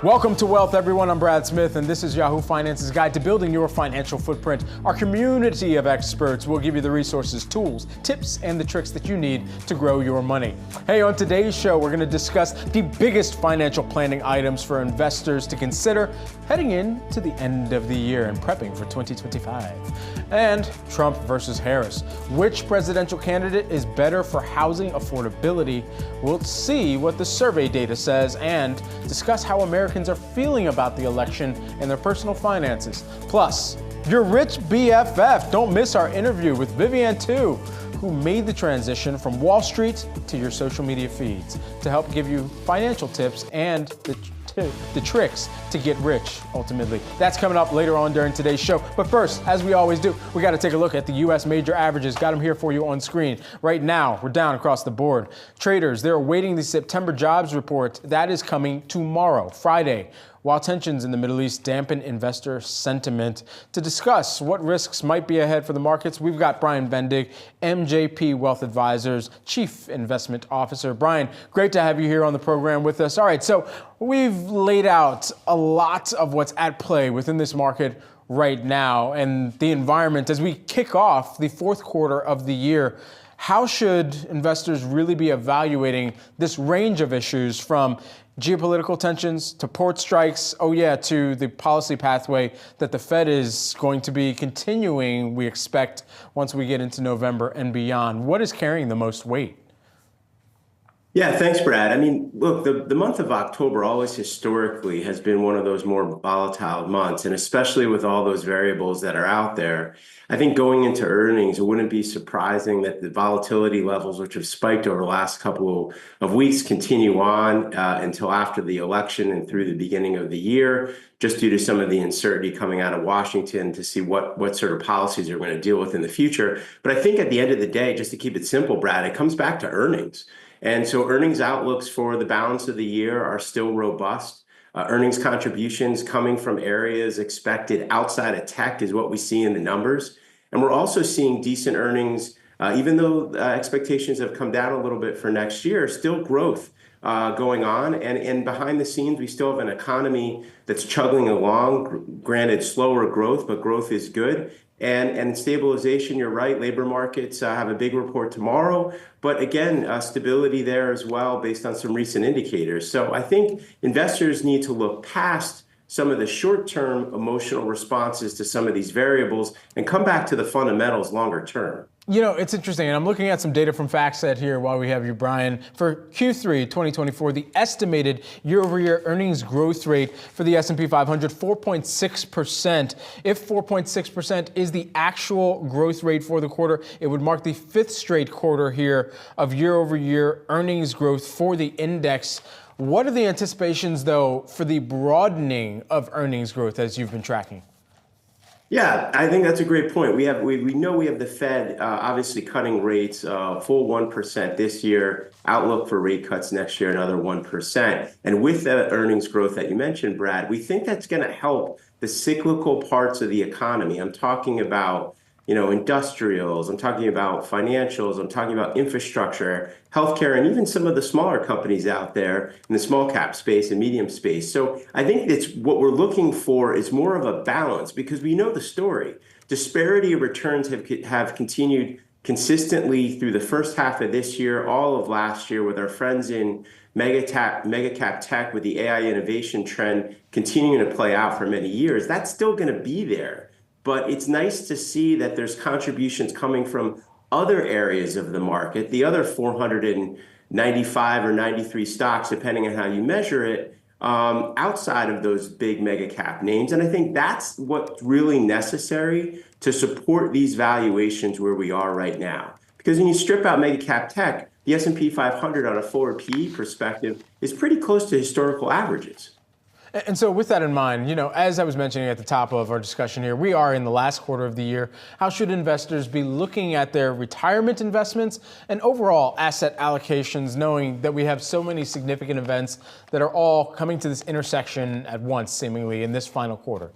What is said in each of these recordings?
Welcome to Wealth, everyone. I'm Brad Smith, and this is Yahoo Finance's guide to building your financial footprint. Our community of experts will give you the resources, tools, tips, and the tricks that you need to grow your money. Hey, on today's show, we're going to discuss the biggest financial planning items for investors to consider heading into the end of the year and prepping for 2025. And Trump versus Harris. Which presidential candidate is better for housing affordability? We'll see what the survey data says and discuss how Americans are feeling about the election and their personal finances. Plus, your rich BFF. Don't miss our interview with Vivian Tu, who made the transition from Wall Street to your social media feeds to help give you financial tips and the tricks to get rich, ultimately. That's coming up later on during today's show. But first, as we always do, we got to take a look at the U.S. major averages. Got them here for you on screen. Right now, we're down across the board. Traders, they're awaiting the September jobs report. That is coming tomorrow, Friday. While tensions in the Middle East dampen investor sentiment. To discuss what risks might be ahead for the markets, we've got Brian Bendig, MJP Wealth Advisors, Chief Investment Officer. Brian, great to have you here on the program with us. All right, so we've laid out a lot of what's at play within this market right now and the environment as we kick off the fourth quarter of the year. How should investors really be evaluating this range of issues, from geopolitical tensions to port strikes, to the policy pathway that the Fed is going to be continuing, we expect, once we get into November and beyond? What is carrying the most weight? Yeah, thanks, Brad. I mean, look, the month of October always historically has been one of those more volatile months, and especially with all those variables that are out there. I think going into earnings, it wouldn't be surprising that the volatility levels, which have spiked over the last couple of weeks, continue on until after the election and through the beginning of the year, just due to some of the uncertainty coming out of Washington to see what sort of policies they're going to deal with in the future. But I think at the end of the day, just to keep it simple, Brad, it comes back to earnings. And so earnings outlooks for the balance of the year are still robust. Earnings contributions coming from areas expected outside of tech is what we see in the numbers. And we're also seeing decent earnings, even though expectations have come down a little bit for next year, still growth going on. And behind the scenes, we still have an economy that's chugging along, granted slower growth, but growth is good. And stabilization, you're right, labor markets have a big report tomorrow. But again, stability there as well based on some recent indicators. So I think investors need to look past some of the short-term emotional responses to some of these variables and come back to the fundamentals longer term. You know, it's interesting, and I'm looking at some data from FactSet here while we have you, Brian. For Q3 2024, the estimated year-over-year earnings growth rate for the S&P 500, 4.6%. If 4.6% is the actual growth rate for the quarter, it would mark the fifth straight quarter here of year-over-year earnings growth for the index. What are the anticipations, though, for the broadening of earnings growth as you've been tracking? Yeah, I think that's a great point. We know we have the Fed obviously cutting rates full 1% this year, outlook for rate cuts next year, another 1%. And with the earnings growth that you mentioned, Brad, we think that's going to help the cyclical parts of the economy. I'm talking about industrials, I'm talking about financials, I'm talking about infrastructure, healthcare, and even some of the smaller companies out there in the small cap space and medium space. So I think it's what we're looking for is more of a balance, because we know the story. Disparity of returns have continued consistently through the first half of this year, all of last year, with our friends in mega cap tech, with the AI innovation trend continuing to play out for many years. That's still going to be there. But it's nice to see that there's contributions coming from other areas of the market, the other 495 or 93 stocks, depending on how you measure it, outside of those big mega cap names. And I think that's what's really necessary to support these valuations where we are right now. Because when you strip out mega cap tech, the S&P 500 on a forward PE perspective is pretty close to historical averages. And so with that in mind, as I was mentioning at the top of our discussion here, we are in the last quarter of the year. How should investors be looking at their retirement investments and overall asset allocations, knowing that we have so many significant events that are all coming to this intersection at once, seemingly, in this final quarter?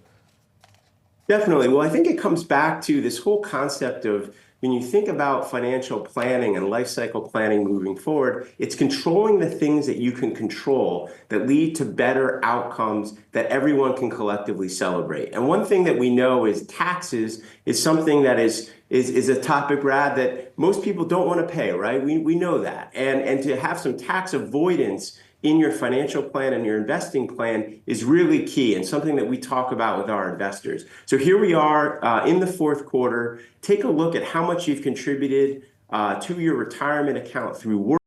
Definitely. Well, I think it comes back to this whole concept of when you think about financial planning and life cycle planning moving forward, it's controlling the things that you can control that lead to better outcomes that everyone can collectively celebrate. And one thing that we know is taxes is something that is a topic, Brad, that most people don't want to pay, right? We know that. And to have some tax avoidance in your financial plan and your investing plan is really key and something that we talk about with our investors. So here we are in the fourth quarter. Take a look at how much you've contributed to your retirement account through work.